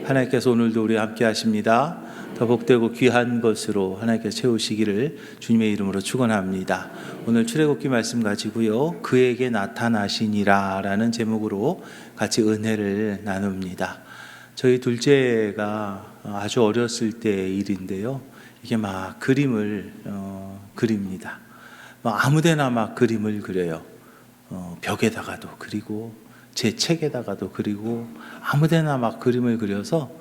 하나님께서 오늘도 우리 함께 하십니다. 더 복되고 귀한 것으로 하나님께서 채우시기를 주님의 이름으로 축원합니다. 오늘 출애굽기 말씀 가지고요, 그에게 나타나시니라 라는 제목으로 같이 은혜를 나눕니다. 저희 둘째가 아주 어렸을 때의 일인데요, 이게 막 그림을 그립니다. 막 아무데나 막 그림을 그려요. 벽에다가도 그리고 제 책에다가도 그리고 아무데나 막 그림을 그려서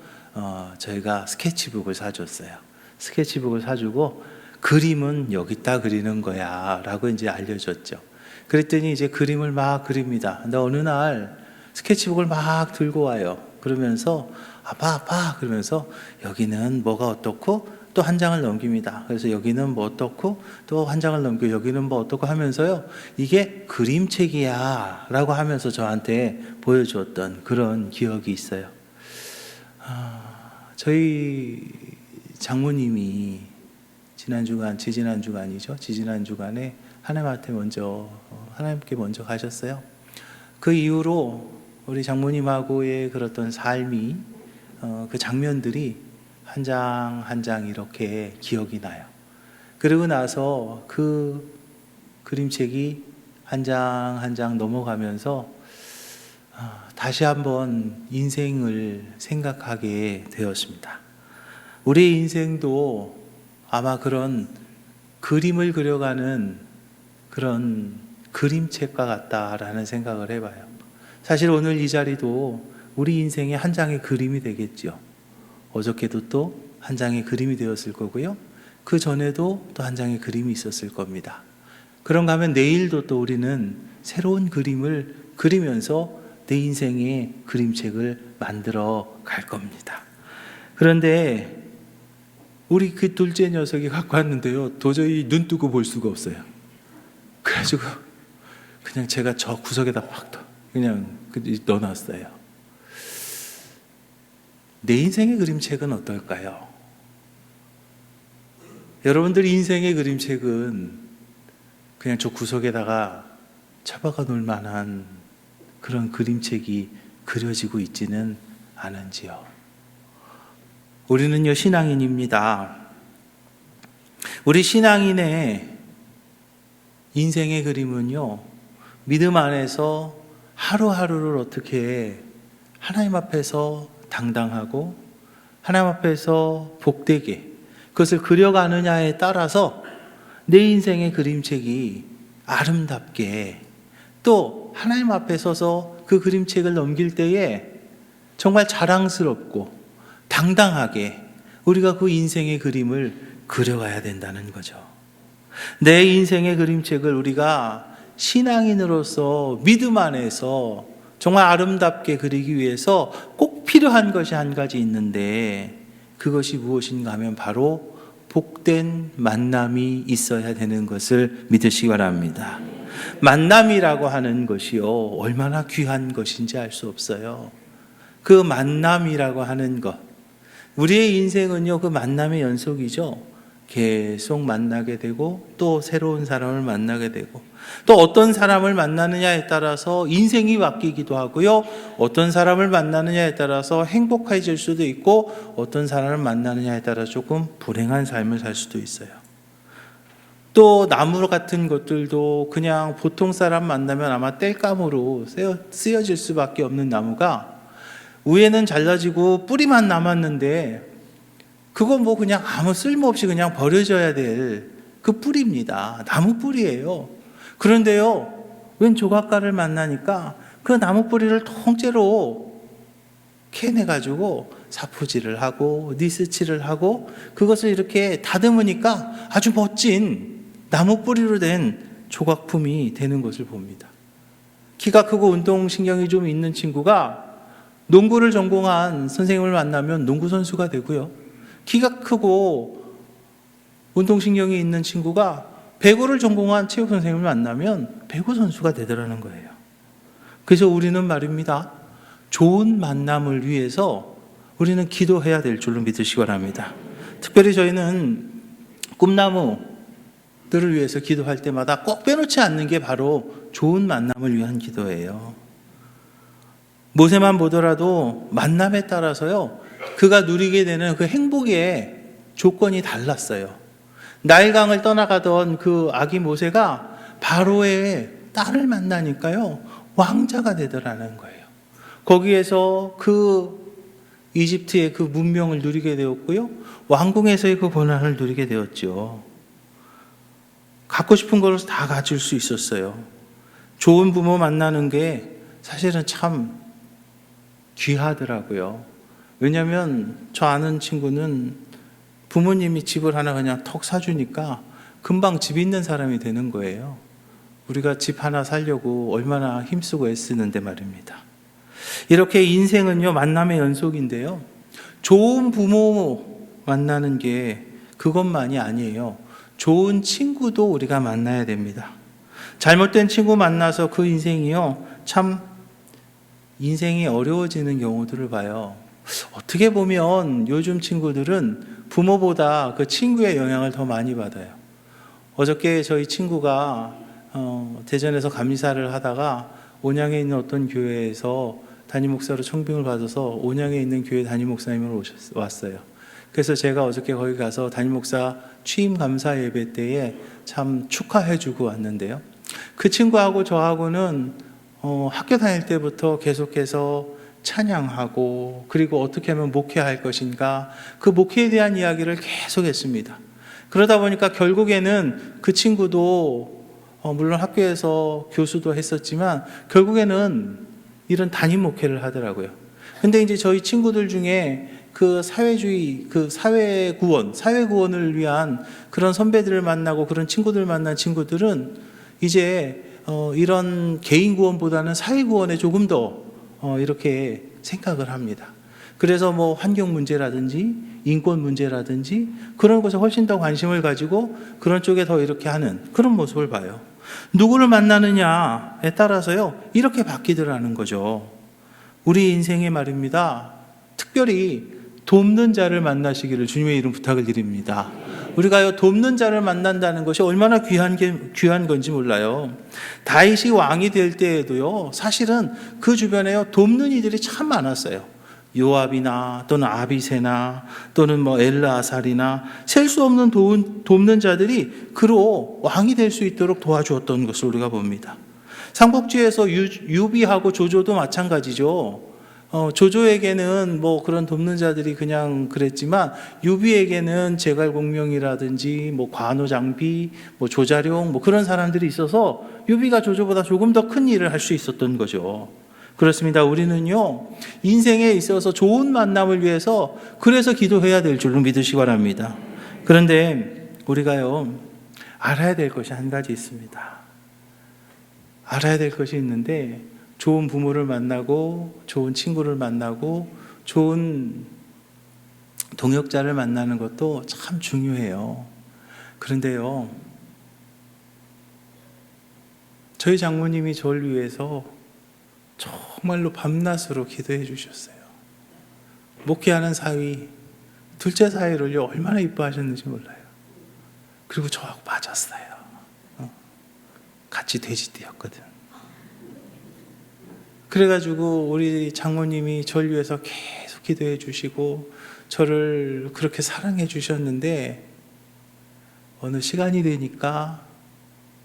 저희가 스케치북을 사줬어요. 스케치북을 사주고 그림은 여기다 그리는 거야 라고 이제 알려줬죠. 그랬더니 이제 그림을 막 그립니다. 근데 어느 날 스케치북을 막 들고 와요. 그러면서 아빠 그러면서 여기는 뭐가 어떻고 또 한 장을 넘깁니다. 그래서 여기는 뭐 어떻고 또 한 장을 넘기고 여기는 뭐 어떻고 하면서요, 이게 그림책이야 라고 하면서 저한테 보여주었던 그런 기억이 있어요. 저희 장모님이 지지난 주간에 하나님께 먼저 가셨어요. 그 이후로 우리 장모님하고의 그랬던 삶이 그 장면들이 한 장 한 장 이렇게 기억이 나요. 그리고 나서 그 그림책이 한 장 한 장 넘어가면서 다시 한번 인생을 생각하게 되었습니다. 우리 인생도 아마 그런 그림을 그려가는 그런 그림책과 같다라는 생각을 해봐요. 사실 오늘 이 자리도 우리 인생의 한 장의 그림이 되겠죠. 어저께도 또 한 장의 그림이 되었을 거고요, 그 전에도 또 한 장의 그림이 있었을 겁니다. 그런가 하면 내일도 또 우리는 새로운 그림을 그리면서 내 인생의 그림책을 만들어 갈 겁니다. 그런데 우리 그 둘째 녀석이 갖고 왔는데요, 도저히 눈 뜨고 볼 수가 없어요. 그래가지고 그냥 제가 저 구석에다 확 그냥 넣어놨어요. 내 인생의 그림책은 어떨까요? 여러분들 인생의 그림책은 그냥 저 구석에다가 처박아 놓을 만한 그런 그림책이 그려지고 있지는 않은지요. 우리는요, 신앙인입니다. 우리 신앙인의 인생의 그림은요, 믿음 안에서 하루하루를 어떻게 하나님 앞에서 당당하고 하나님 앞에서 복되게 그것을 그려가느냐에 따라서 내 인생의 그림책이 아름답게, 또 하나님 앞에 서서 그 그림책을 넘길 때에 정말 자랑스럽고 당당하게 우리가 그 인생의 그림을 그려가야 된다는 거죠. 내 인생의 그림책을 우리가 신앙인으로서 믿음 안에서 정말 아름답게 그리기 위해서 꼭 필요한 것이 한 가지 있는데, 그것이 무엇인가 하면 바로 복된 만남이 있어야 되는 것을 믿으시기 바랍니다. 만남이라고 하는 것이요, 얼마나 귀한 것인지 알 수 없어요. 그 만남이라고 하는 것, 우리의 인생은요, 그 만남의 연속이죠. 계속 만나게 되고 또 새로운 사람을 만나게 되고, 또 어떤 사람을 만나느냐에 따라서 인생이 바뀌기도 하고요, 어떤 사람을 만나느냐에 따라서 행복해질 수도 있고 어떤 사람을 만나느냐에 따라 조금 불행한 삶을 살 수도 있어요. 또 나무 같은 것들도 그냥 보통 사람 만나면 아마 땔감으로 쓰여질 수밖에 없는 나무가 위에는 잘라지고 뿌리만 남았는데, 그건 뭐 그냥 아무 쓸모없이 그냥 버려져야 될 그 뿌리입니다. 나무 뿌리예요. 그런데요, 웬 조각가를 만나니까 그 나무 뿌리를 통째로 캐내가지고 사포질을 하고 니스칠을 하고 그것을 이렇게 다듬으니까 아주 멋진 나무 뿌리로 된 조각품이 되는 것을 봅니다. 키가 크고 운동신경이 좀 있는 친구가 농구를 전공한 선생님을 만나면 농구선수가 되고요, 키가 크고 운동신경이 있는 친구가 배구를 전공한 체육선생님을 만나면 배구선수가 되더라는 거예요. 그래서 우리는 말입니다, 좋은 만남을 위해서 우리는 기도해야 될 줄로 믿으시기 바랍니다. 특별히 저희는 꿈나무들을 위해서 기도할 때마다 꼭 빼놓지 않는 게 바로 좋은 만남을 위한 기도예요. 모세만 보더라도 만남에 따라서요, 그가 누리게 되는 그 행복의 조건이 달랐어요. 나일강을 떠나가던 그 아기 모세가 바로의 딸을 만나니까요, 왕자가 되더라는 거예요. 거기에서 그 이집트의 그 문명을 누리게 되었고요, 왕궁에서의 그 고난을 누리게 되었죠. 갖고 싶은 것을 다 가질 수 있었어요. 좋은 부모 만나는 게 사실은 참 귀하더라고요. 왜냐하면 저 아는 친구는 부모님이 집을 하나 그냥 턱 사주니까 금방 집 있는 사람이 되는 거예요. 우리가 집 하나 살려고 얼마나 힘쓰고 애쓰는데 말입니다. 이렇게 인생은요, 만남의 연속인데요, 좋은 부모 만나는 게 그것만이 아니에요. 좋은 친구도 우리가 만나야 됩니다. 잘못된 친구 만나서 그 인생이요, 참 인생이 어려워지는 경우들을 봐요. 어떻게 보면 요즘 친구들은 부모보다 그 친구의 영향을 더 많이 받아요. 어저께 저희 친구가 대전에서 감리사를 하다가 온양에 있는 어떤 교회에서 담임 목사로 청빙을 받아서 온양에 있는 교회 담임 목사님을 왔어요. 그래서 제가 어저께 거기 가서 담임 목사 취임 감사 예배 때에 참 축하해주고 왔는데요. 그 친구하고 저하고는 학교 다닐 때부터 계속해서 찬양하고, 그리고 어떻게 하면 목회할 것인가, 그 목회에 대한 이야기를 계속했습니다. 그러다 보니까 결국에는 그 친구도 물론 학교에서 교수도 했었지만 결국에는 이런 담임 목회를 하더라고요. 근데 이제 저희 친구들 중에 그 사회주의, 그 사회구원을 위한 그런 선배들을 만나고 그런 친구들 만난 친구들은 이제 이런 개인 구원보다는 사회 구원에 조금 더 이렇게 생각을 합니다. 그래서 뭐 환경 문제라든지 인권 문제라든지 그런 것에 훨씬 더 관심을 가지고 그런 쪽에 더 이렇게 하는 그런 모습을 봐요. 누구를 만나느냐에 따라서요, 이렇게 바뀌더라는 거죠. 우리 인생에 말입니다, 특별히 돕는 자를 만나시기를 주님의 이름 부탁을 드립니다. 우리가요, 돕는 자를 만난다는 것이 얼마나 귀한 건지 몰라요. 다윗이 왕이 될 때에도요, 사실은 그 주변에요, 돕는 이들이 참 많았어요. 요압이나 또는 아비새나 또는 뭐 엘르아살이나 셀 수 없는 돕는 자들이 그로 왕이 될 수 있도록 도와주었던 것을 우리가 봅니다. 삼국지에서 유비하고 조조도 마찬가지죠. 조조에게는 뭐 그런 돕는 자들이 그냥 그랬지만 유비에게는 제갈공명이라든지 뭐 관우장비, 뭐 조자룡, 뭐 그런 사람들이 있어서 유비가 조조보다 조금 더 큰 일을 할 수 있었던 거죠. 그렇습니다. 우리는요, 인생에 있어서 좋은 만남을 위해서 그래서 기도해야 될 줄로 믿으시기 바랍니다. 그런데 우리가요, 알아야 될 것이 한 가지 있습니다. 알아야 될 것이 있는데, 좋은 부모를 만나고 좋은 친구를 만나고 좋은 동역자를 만나는 것도 참 중요해요. 그런데요, 저희 장모님이 저를 위해서 정말로 밤낮으로 기도해 주셨어요. 목회하는 사위, 둘째 사위를요, 얼마나 이뻐하셨는지 몰라요. 그리고 저하고 맞았어요. 같이 돼지띠였거든. 그래가지고 우리 장모님이 저를 위해서 계속 기도해 주시고 저를 그렇게 사랑해 주셨는데 어느 시간이 되니까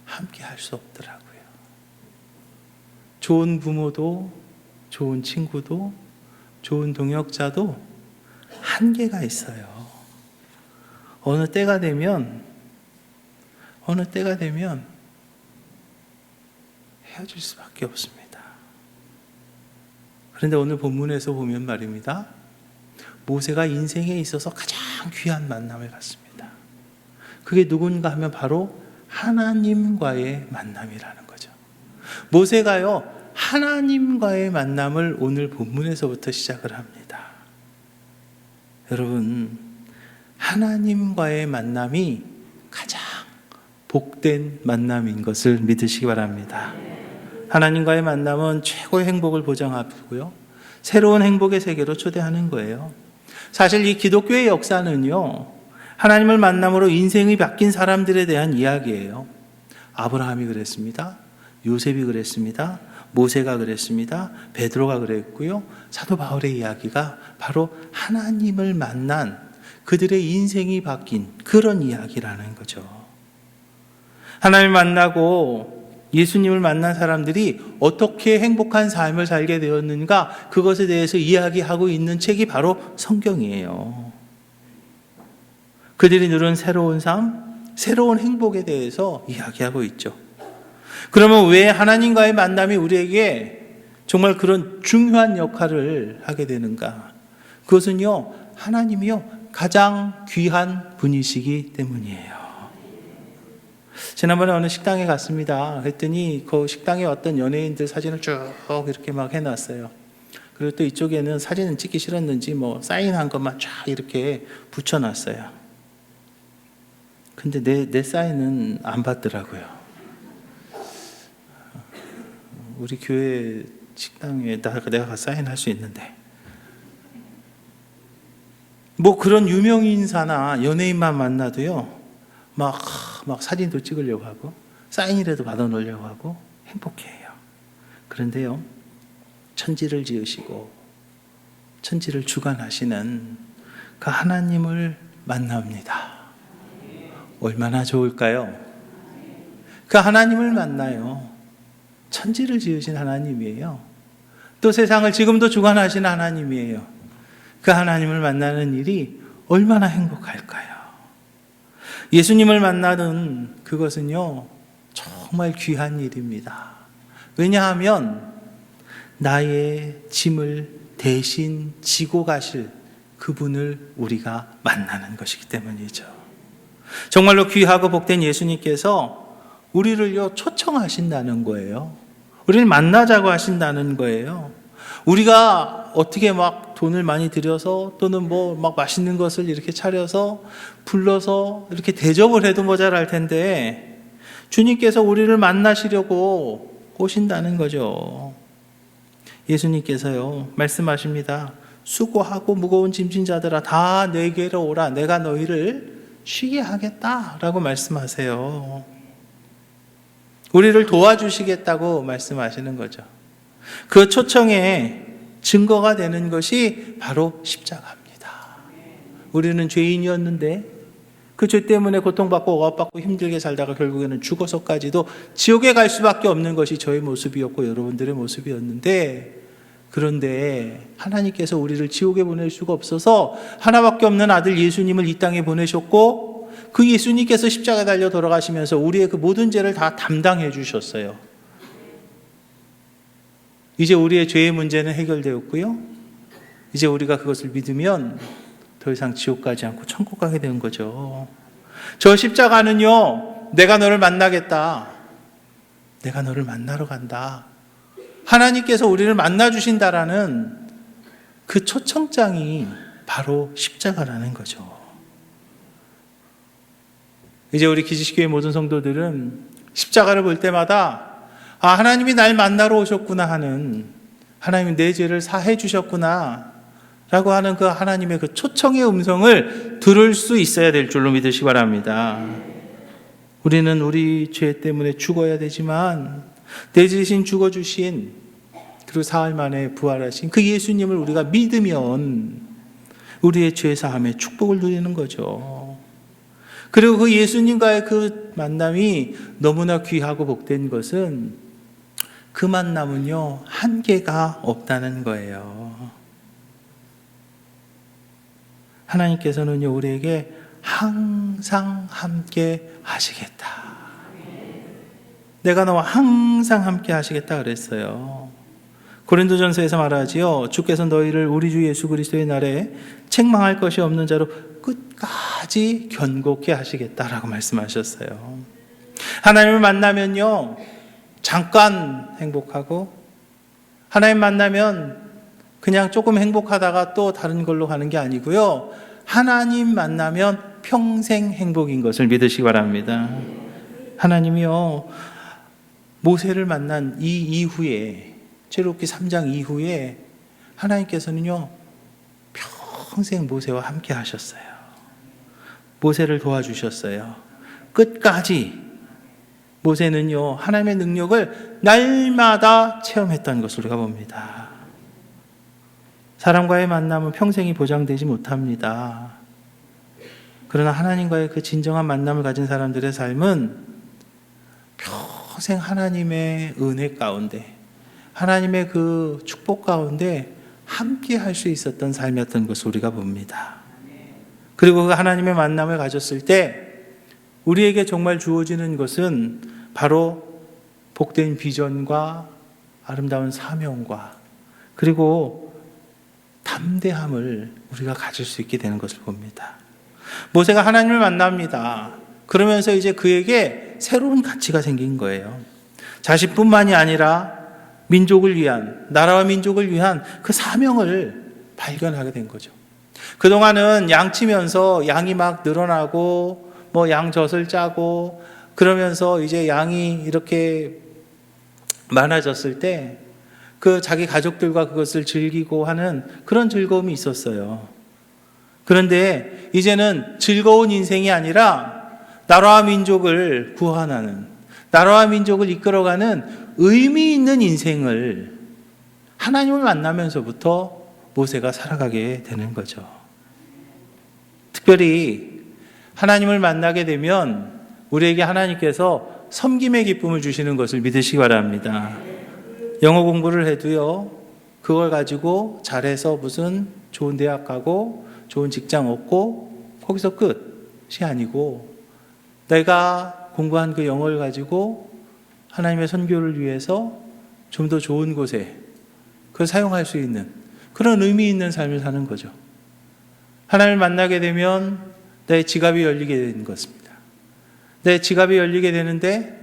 함께 할 수 없더라고요. 좋은 부모도 좋은 친구도 좋은 동역자도 한계가 있어요. 어느 때가 되면 헤어질 수밖에 없습니다. 그런데 오늘 본문에서 보면 말입니다, 모세가 인생에 있어서 가장 귀한 만남을 갖습니다. 그게 누군가 하면 바로 하나님과의 만남이라는 거죠. 모세가요, 하나님과의 만남을 오늘 본문에서부터 시작을 합니다. 여러분, 하나님과의 만남이 가장 복된 만남인 것을 믿으시기 바랍니다. 하나님과의 만남은 최고의 행복을 보장하고요, 새로운 행복의 세계로 초대하는 거예요. 사실 이 기독교의 역사는요, 하나님을 만남으로 인생이 바뀐 사람들에 대한 이야기예요. 아브라함이 그랬습니다. 요셉이 그랬습니다. 모세가 그랬습니다. 베드로가 그랬고요. 사도 바울의 이야기가 바로 하나님을 만난 그들의 인생이 바뀐 그런 이야기라는 거죠. 하나님을 만나고 예수님을 만난 사람들이 어떻게 행복한 삶을 살게 되었는가, 그것에 대해서 이야기하고 있는 책이 바로 성경이에요. 그들이 누린 새로운 삶, 새로운 행복에 대해서 이야기하고 있죠. 그러면 왜 하나님과의 만남이 우리에게 정말 그런 중요한 역할을 하게 되는가? 그것은요, 하나님이요, 가장 귀한 분이시기 때문이에요. 지난번에 어느 식당에 갔습니다. 그랬더니 그 식당에 어떤 연예인들 사진을 쭉 이렇게 막 해놨어요. 그리고 또 이쪽에는 사진은 찍기 싫었는지 뭐 사인한 것만 쫙 이렇게 붙여놨어요. 근데 내 사인은 안 받더라고요. 우리 교회 식당에 내가 사인할 수 있는데. 뭐 그런 유명인사나 연예인만 만나도요, 막 사진도 찍으려고 하고 사인이라도 받아 놓으려고 하고 행복해해요. 그런데요, 천지를 지으시고 천지를 주관하시는 그 하나님을 만납니다. 얼마나 좋을까요? 그 하나님을 만나요. 천지를 지으신 하나님이에요. 또 세상을 지금도 주관하시는 하나님이에요. 그 하나님을 만나는 일이 얼마나 행복할까요? 예수님을 만나는 그것은요, 정말 귀한 일입니다. 왜냐하면 나의 짐을 대신 지고 가실 그분을 우리가 만나는 것이기 때문이죠. 정말로 귀하고 복된 예수님께서 우리를요, 초청하신다는 거예요. 우리를 만나자고 하신다는 거예요. 우리가 어떻게 막 돈을 많이 들여서 또는 뭐 막 맛있는 것을 이렇게 차려서 불러서 이렇게 대접을 해도 모자랄 텐데 주님께서 우리를 만나시려고 오신다는 거죠. 예수님께서요, 말씀하십니다. 수고하고 무거운 짐진 자들아 다 내게로 오라. 내가 너희를 쉬게 하겠다라고 말씀하세요. 우리를 도와주시겠다고 말씀하시는 거죠. 그 초청에 증거가 되는 것이 바로 십자가입니다. 우리는 죄인이었는데 그 죄 때문에 고통받고 억압받고 힘들게 살다가 결국에는 죽어서까지도 지옥에 갈 수밖에 없는 것이 저의 모습이었고 여러분들의 모습이었는데, 그런데 하나님께서 우리를 지옥에 보낼 수가 없어서 하나밖에 없는 아들 예수님을 이 땅에 보내셨고, 그 예수님께서 십자가에 달려 돌아가시면서 우리의 그 모든 죄를 다 담당해 주셨어요. 이제 우리의 죄의 문제는 해결되었고요, 이제 우리가 그것을 믿으면 더 이상 지옥 가지 않고 천국 가게 되는 거죠. 저 십자가는요, 내가 너를 만나겠다, 내가 너를 만나러 간다, 하나님께서 우리를 만나주신다라는 그 초청장이 바로 십자가라는 거죠. 이제 우리 기지식교회 모든 성도들은 십자가를 볼 때마다 하나님이 날 만나러 오셨구나 하는, 하나님이 내 죄를 사해 주셨구나 라고 하는 그 하나님의 그 초청의 음성을 들을 수 있어야 될 줄로 믿으시기 바랍니다. 우리는 우리 죄 때문에 죽어야 되지만 내 대신 죽어주신, 그리고 사흘 만에 부활하신 그 예수님을 우리가 믿으면 우리의 죄 사함의 축복을 누리는 거죠. 그리고 그 예수님과의 그 만남이 너무나 귀하고 복된 것은 그 만남은요, 한계가 없다는 거예요. 하나님께서는요, 우리에게 항상 함께 하시겠다. 내가 너와 항상 함께 하시겠다 그랬어요. 고린도전서에서 말하지요. 주께서 너희를 우리 주 예수 그리스도의 날에 책망할 것이 없는 자로 끝까지 견고케 하시겠다라고 말씀하셨어요. 하나님을 만나면요, 잠깐 행복하고, 하나님 만나면 그냥 조금 행복하다가 또 다른 걸로 가는 게 아니고요, 하나님 만나면 평생 행복인 것을 믿으시기 바랍니다. 하나님이요, 모세를 만난 이 이후에, 출애굽기 3장 이후에 하나님께서는요, 평생 모세와 함께 하셨어요. 모세를 도와주셨어요. 끝까지 모세는요, 하나님의 능력을 날마다 체험했다는 것을 우리가 봅니다. 사람과의 만남은 평생이 보장되지 못합니다. 그러나 하나님과의 그 진정한 만남을 가진 사람들의 삶은 평생 하나님의 은혜 가운데, 하나님의 그 축복 가운데 함께 할 수 있었던 삶이었던 것을 우리가 봅니다. 그리고 그 하나님의 만남을 가졌을 때 우리에게 정말 주어지는 것은 바로 복된 비전과 아름다운 사명과 그리고 담대함을 우리가 가질 수 있게 되는 것을 봅니다. 모세가 하나님을 만납니다. 그러면서 이제 그에게 새로운 가치가 생긴 거예요. 자신뿐만이 아니라 민족을 위한, 나라와 민족을 위한 그 사명을 발견하게 된 거죠. 그동안은 양치면서 양이 막 늘어나고 뭐 양젖을 짜고 그러면서 이제 양이 이렇게 많아졌을 때 그 자기 가족들과 그것을 즐기고 하는 그런 즐거움이 있었어요. 그런데 이제는 즐거운 인생이 아니라 나라와 민족을 구원하는, 나라와 민족을 이끌어가는 의미 있는 인생을 하나님을 만나면서부터 모세가 살아가게 되는 거죠. 특별히 하나님을 만나게 되면 우리에게 하나님께서 섬김의 기쁨을 주시는 것을 믿으시기 바랍니다. 영어 공부를 해도요, 그걸 가지고 잘해서 무슨 좋은 대학 가고 좋은 직장 얻고 거기서 끝이 아니고 내가 공부한 그 영어를 가지고 하나님의 선교를 위해서 좀 더 좋은 곳에 그걸 사용할 수 있는 그런 의미 있는 삶을 사는 거죠. 하나님을 만나게 되면 내 지갑이 열리게 되는 것입니다. 내 지갑이 열리게 되는데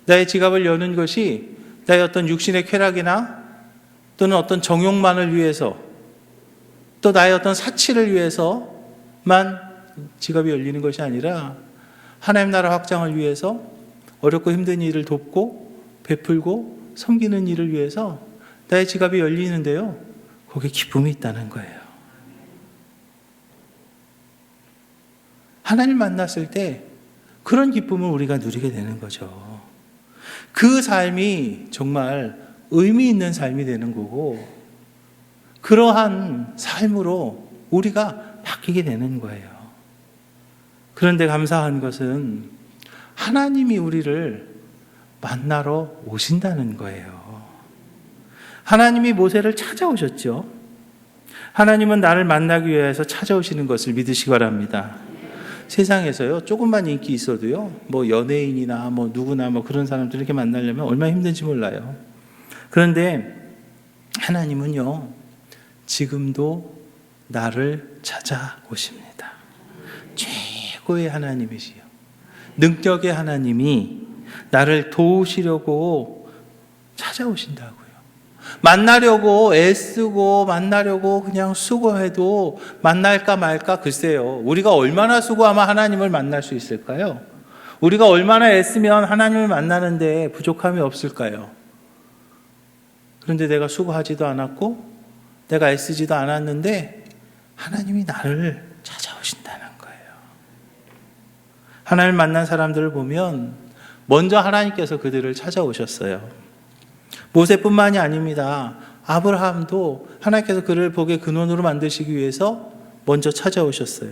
나의 지갑을 여는 것이 나의 어떤 육신의 쾌락이나 또는 어떤 정욕만을 위해서 또 나의 어떤 사치를 위해서만 지갑이 열리는 것이 아니라 하나님 나라 확장을 위해서 어렵고 힘든 일을 돕고 베풀고 섬기는 일을 위해서 나의 지갑이 열리는데요, 거기에 기쁨이 있다는 거예요. 하나님 만났을 때 그런 기쁨을 우리가 누리게 되는 거죠. 그 삶이 정말 의미 있는 삶이 되는 거고 그러한 삶으로 우리가 바뀌게 되는 거예요. 그런데 감사한 것은 하나님이 우리를 만나러 오신다는 거예요. 하나님이 모세를 찾아오셨죠. 하나님은 나를 만나기 위해서 찾아오시는 것을 믿으시기 바랍니다. 세상에서요, 조금만 인기 있어도요, 뭐 연예인이나 뭐 누구나 뭐 그런 사람들 이렇게 만나려면 얼마나 힘든지 몰라요. 그런데 하나님은요, 지금도 나를 찾아오십니다. 최고의 하나님이시요, 능력의 하나님이 나를 도우시려고 찾아오신다고요. 만나려고 애쓰고 만나려고 그냥 수고해도 만날까 말까 글쎄요. 우리가 얼마나 수고하면 하나님을 만날 수 있을까요? 우리가 얼마나 애쓰면 하나님을 만나는데 부족함이 없을까요? 그런데 내가 수고하지도 않았고 내가 애쓰지도 않았는데 하나님이 나를 찾아오신다는 거예요. 하나님을 만난 사람들을 보면 먼저 하나님께서 그들을 찾아오셨어요. 모세뿐만이 아닙니다. 아브라함도 하나님께서 그를 복의 근원으로 만드시기 위해서 먼저 찾아오셨어요.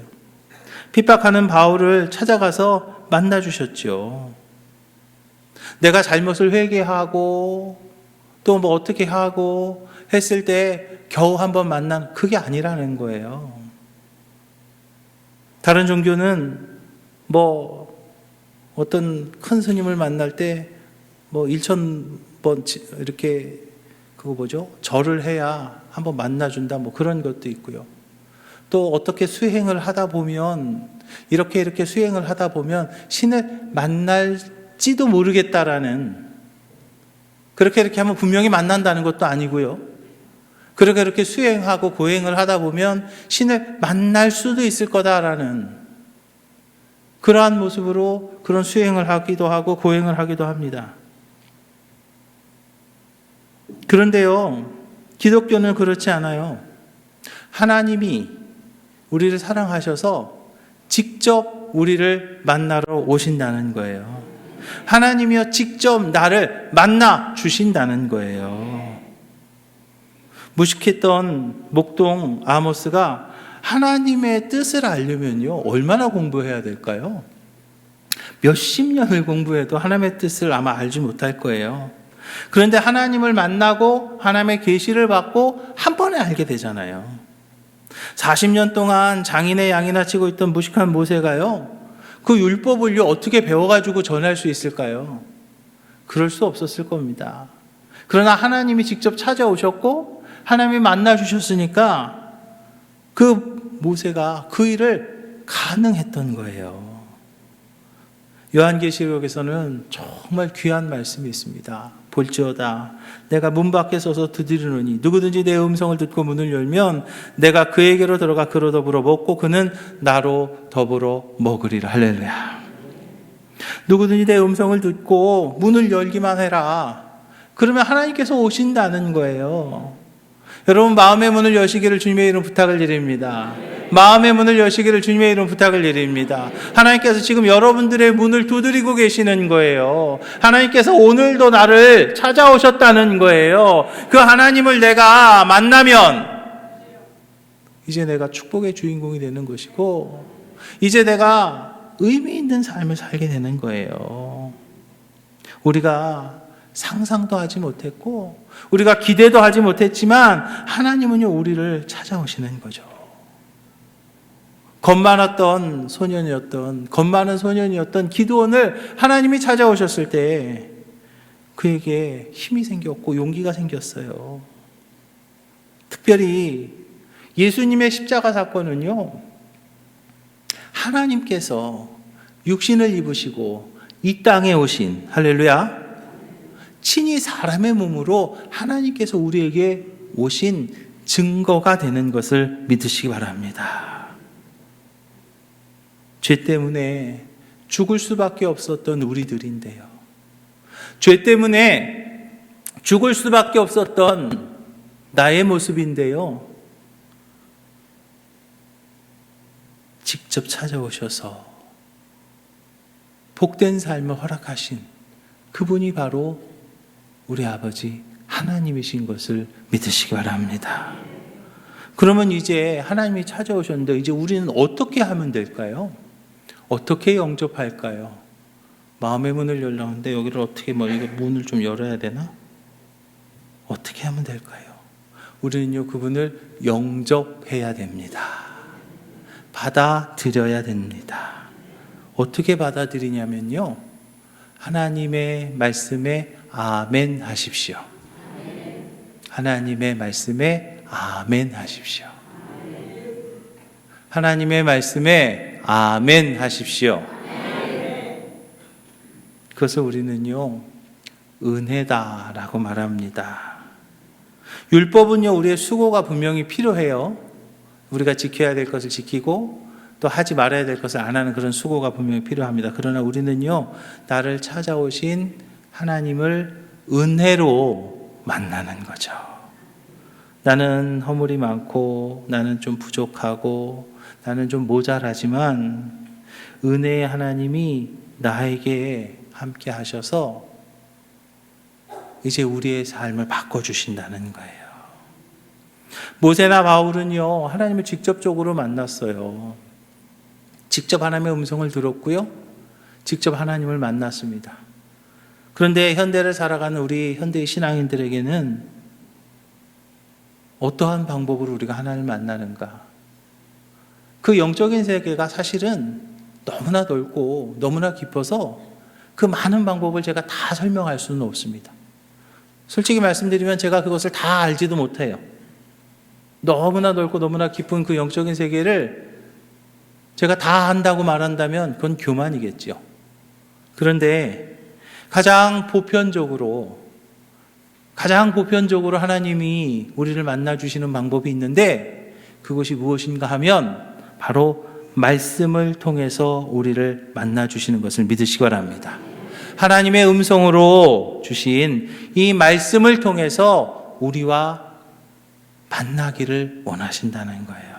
핍박하는 바울을 찾아가서 만나주셨죠. 내가 잘못을 회개하고 또 뭐 어떻게 하고 했을 때 겨우 한번 만난 그게 아니라는 거예요. 다른 종교는 뭐 어떤 큰 스님을 만날 때 뭐 1000번 이렇게 그거 뭐죠? 절을 해야 한번 만나준다 뭐 그런 것도 있고요. 또 어떻게 수행을 하다 보면 이렇게 수행을 하다 보면 신을 만날지도 모르겠다라는, 그렇게 하면 분명히 만난다는 것도 아니고요. 그렇게 수행하고 고행을 하다 보면 신을 만날 수도 있을 거다라는 그러한 모습으로 그런 수행을 하기도 하고 고행을 하기도 합니다. 그런데요, 기독교는 그렇지 않아요. 하나님이 우리를 사랑하셔서 직접 우리를 만나러 오신다는 거예요. 하나님이여 직접 나를 만나 주신다는 거예요. 무식했던 목동 아모스가 하나님의 뜻을 알려면요, 얼마나 공부해야 될까요? 몇십 년을 공부해도 하나님의 뜻을 아마 알지 못할 거예요. 그런데 하나님을 만나고 하나님의 계시를 받고 한 번에 알게 되잖아요. 40년 동안 장인의 양이나 치고 있던 무식한 모세가요, 그 율법을요 어떻게 배워가지고 전할 수 있을까요? 그럴 수 없었을 겁니다. 그러나 하나님이 직접 찾아오셨고 하나님이 만나 주셨으니까 그 모세가 그 일을 가능했던 거예요. 요한계시록에서는 정말 귀한 말씀이 있습니다. 볼지어다 내가 문 밖에 서서 두드리노니 누구든지 내 음성을 듣고 문을 열면 내가 그에게로 들어가 그로 더불어 먹고 그는 나로 더불어 먹으리라. 할렐루야. 누구든지 내 음성을 듣고 문을 열기만 해라. 그러면 하나님께서 오신다는 거예요. 여러분, 마음의 문을 여시기를 주님의 이름 부탁을 드립니다. 마음의 문을 여시기를 주님의 이름 부탁을 드립니다. 하나님께서 지금 여러분들의 문을 두드리고 계시는 거예요. 하나님께서 오늘도 나를 찾아오셨다는 거예요. 그 하나님을 내가 만나면 이제 내가 축복의 주인공이 되는 것이고 이제 내가 의미 있는 삶을 살게 되는 거예요. 우리가 상상도 하지 못했고 우리가 기대도 하지 못했지만 하나님은요 우리를 찾아오시는 거죠. 겁 많은 소년이었던 기드온을 하나님이 찾아오셨을 때 그에게 힘이 생겼고 용기가 생겼어요. 특별히 예수님의 십자가 사건은요, 하나님께서 육신을 입으시고 이 땅에 오신, 할렐루야, 친히 사람의 몸으로 하나님께서 우리에게 오신 증거가 되는 것을 믿으시기 바랍니다. 죄 때문에 죽을 수밖에 없었던 우리들인데요, 죄 때문에 죽을 수밖에 없었던 나의 모습인데요, 직접 찾아오셔서 복된 삶을 허락하신 그분이 바로 우리 아버지 하나님이신 것을 믿으시기 바랍니다. 그러면 이제 하나님이 찾아오셨는데 이제 우리는 어떻게 하면 될까요? 어떻게 영접할까요? 마음의 문을 열려는데 여기를 어떻게 이거 문을 좀 열어야 되나? 어떻게 하면 될까요? 우리는요 그분을 영접해야 됩니다. 받아들여야 됩니다. 어떻게 받아들이냐면요, 하나님의 말씀에 아멘 하십시오. 하나님의 말씀에 아멘 하십시오. 하나님의 말씀에 아멘 하십시오. 그것을 우리는요 은혜다라고 말합니다. 율법은요 우리의 수고가 분명히 필요해요. 우리가 지켜야 될 것을 지키고 또 하지 말아야 될 것을 안 하는 그런 수고가 분명히 필요합니다. 그러나 우리는요 나를 찾아오신 하나님을 은혜로 만나는 거죠. 나는 허물이 많고 나는 좀 부족하고 나는 좀 모자라지만 은혜의 하나님이 나에게 함께 하셔서 이제 우리의 삶을 바꿔주신다는 거예요. 모세나 바울은요 하나님을 직접적으로 만났어요. 직접 하나님의 음성을 들었고요, 직접 하나님을 만났습니다. 그런데 현대를 살아가는 우리 현대의 신앙인들에게는 어떠한 방법으로 우리가 하나님을 만나는가? 그 영적인 세계가 사실은 너무나 넓고 너무나 깊어서 그 많은 방법을 제가 다 설명할 수는 없습니다. 솔직히 말씀드리면 제가 그것을 다 알지도 못해요. 너무나 넓고 너무나 깊은 그 영적인 세계를 제가 다 안다고 말한다면 그건 교만이겠죠. 그런데 가장 보편적으로 하나님이 우리를 만나주시는 방법이 있는데 그것이 무엇인가 하면 바로 말씀을 통해서 우리를 만나주시는 것을 믿으시기 바랍니다. 하나님의 음성으로 주신 이 말씀을 통해서 우리와 만나기를 원하신다는 거예요.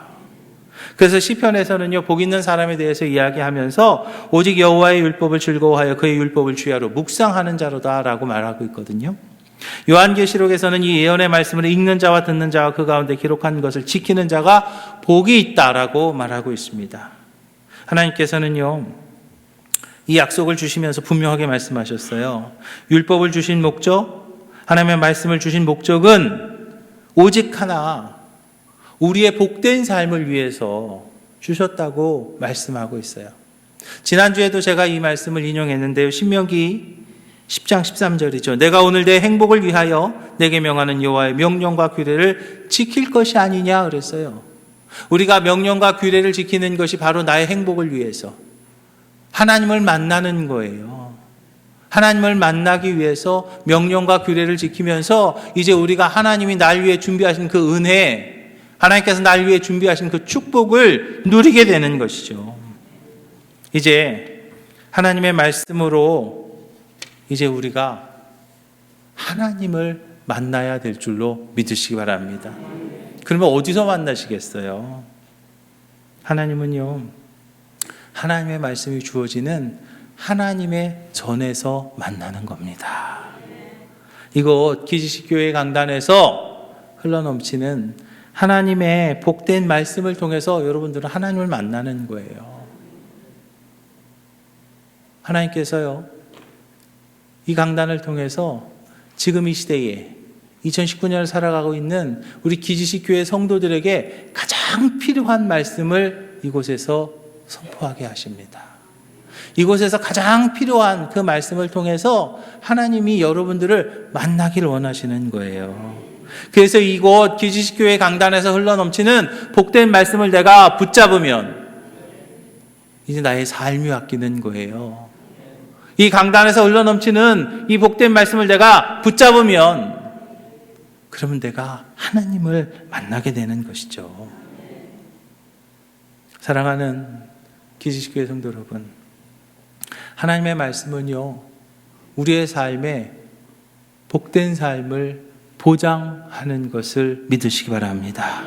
그래서 시편에서는요, 복 있는 사람에 대해서 이야기하면서 오직 여호와의 율법을 즐거워하여 그의 율법을 주야로 묵상하는 자로다라고 말하고 있거든요. 요한계시록에서는 이 예언의 말씀을 읽는 자와 듣는 자와 그 가운데 기록한 것을 지키는 자가 복이 있다라고 말하고 있습니다. 하나님께서는요, 이 약속을 주시면서 분명하게 말씀하셨어요. 율법을 주신 목적, 하나님의 말씀을 주신 목적은 오직 하나, 우리의 복된 삶을 위해서 주셨다고 말씀하고 있어요. 지난주에도 제가 이 말씀을 인용했는데요. 신명기 10장 13절이죠. 내가 오늘 내 행복을 위하여 내게 명하는 여호와의 명령과 규례를 지킬 것이 아니냐 그랬어요. 우리가 명령과 규례를 지키는 것이 바로 나의 행복을 위해서 하나님을 만나는 거예요. 하나님을 만나기 위해서 명령과 규례를 지키면서 이제 우리가 하나님이 날 위해 준비하신 그 은혜, 하나님께서 날 위해 준비하신 그 축복을 누리게 되는 것이죠. 이제 하나님의 말씀으로 이제 우리가 하나님을 만나야 될 줄로 믿으시기 바랍니다. 그러면 어디서 만나시겠어요? 하나님은요, 하나님의 말씀이 주어지는 하나님의 전에서 만나는 겁니다. 이곳 기지식교회 강단에서 흘러넘치는 하나님의 복된 말씀을 통해서 여러분들은 하나님을 만나는 거예요. 하나님께서요, 이 강단을 통해서 지금 이 시대에 2019년을 살아가고 있는 우리 기지식교회 성도들에게 가장 필요한 말씀을 이곳에서 선포하게 하십니다. 이곳에서 가장 필요한 그 말씀을 통해서 하나님이 여러분들을 만나기를 원하시는 거예요. 그래서 이곳 기지식교회 강단에서 흘러넘치는 복된 말씀을 내가 붙잡으면 이제 나의 삶이 바뀌는 거예요. 이 강단에서 흘러넘치는 이 복된 말씀을 내가 붙잡으면 그러면 내가 하나님을 만나게 되는 것이죠. 사랑하는 기지식교회 성도 여러분, 하나님의 말씀은요, 우리의 삶에 복된 삶을 보장하는 것을 믿으시기 바랍니다.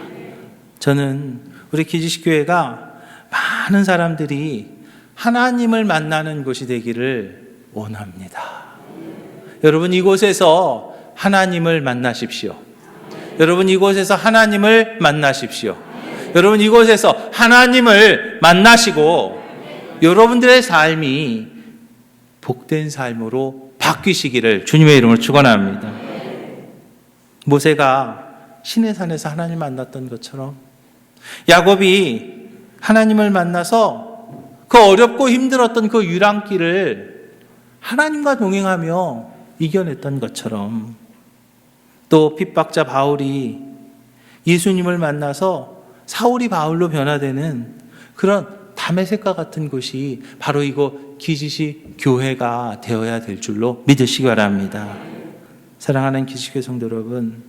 저는 우리 기지식교회가 많은 사람들이 하나님을 만나는 곳이 되기를 원합니다. 여러분, 이곳에서 하나님을 만나십시오. 여러분, 이곳에서 하나님을 만나십시오. 여러분, 이곳에서 하나님을 만나시고 여러분들의 삶이 복된 삶으로 바뀌시기를 주님의 이름으로 축원합니다. 모세가 시내산에서 하나님 만났던 것처럼 야곱이 하나님을 만나서 그 어렵고 힘들었던 그 유랑길을 하나님과 동행하며 이겨냈던 것처럼, 또 핍박자 바울이 예수님을 만나서 사울이 바울로 변화되는 그런 다메섹과 같은 곳이 바로 이곳 기지식 교회가 되어야 될 줄로 믿으시기 바랍니다. 사랑하는 기지식 성도 여러분,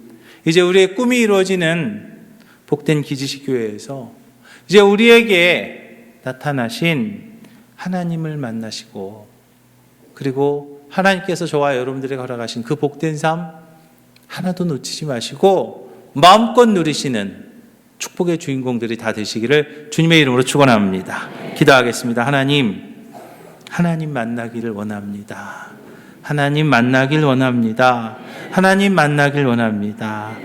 이제 우리의 꿈이 이루어지는 복된 기지식 교회에서 이제 우리에게 나타나신 하나님을 만나시고, 그리고 하나님께서 저와 여러분들에게 허락하신 그 복된 삶 하나도 놓치지 마시고 마음껏 누리시는 축복의 주인공들이 다 되시기를 주님의 이름으로 축원합니다. 기도하겠습니다. 하나님 만나기를 원합니다. 하나님 만나길 원합니다. 하나님 만나길 원합니다.